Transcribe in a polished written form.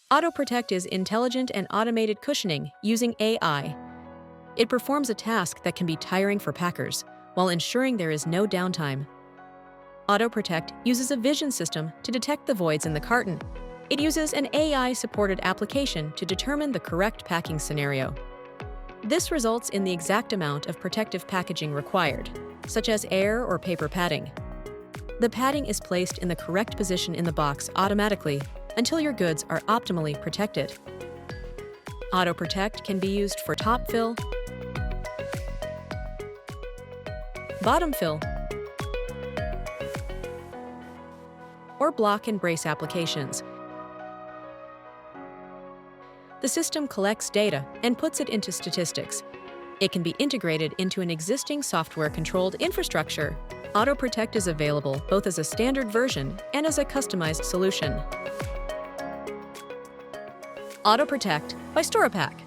Auto.Protect is intelligent and automated cushioning using AI. It performs a task that can be tiring for packers while ensuring there is no downtime. Auto.Protect uses a vision system to detect the voids in the carton. It uses an AI-supported application to determine the correct packing scenario. This results in the exact amount of protective packaging required, such as air or paper padding. The padding is placed in the correct position in the box automatically until your goods are optimally protected. Auto.Protect can be used for top fill, bottom fill, or block and brace applications. The system collects data and puts it into statistics. It can be integrated into an existing software-controlled infrastructure. Auto.Protect is available both as a standard version and as a customized solution. Auto.Protect by Storopack.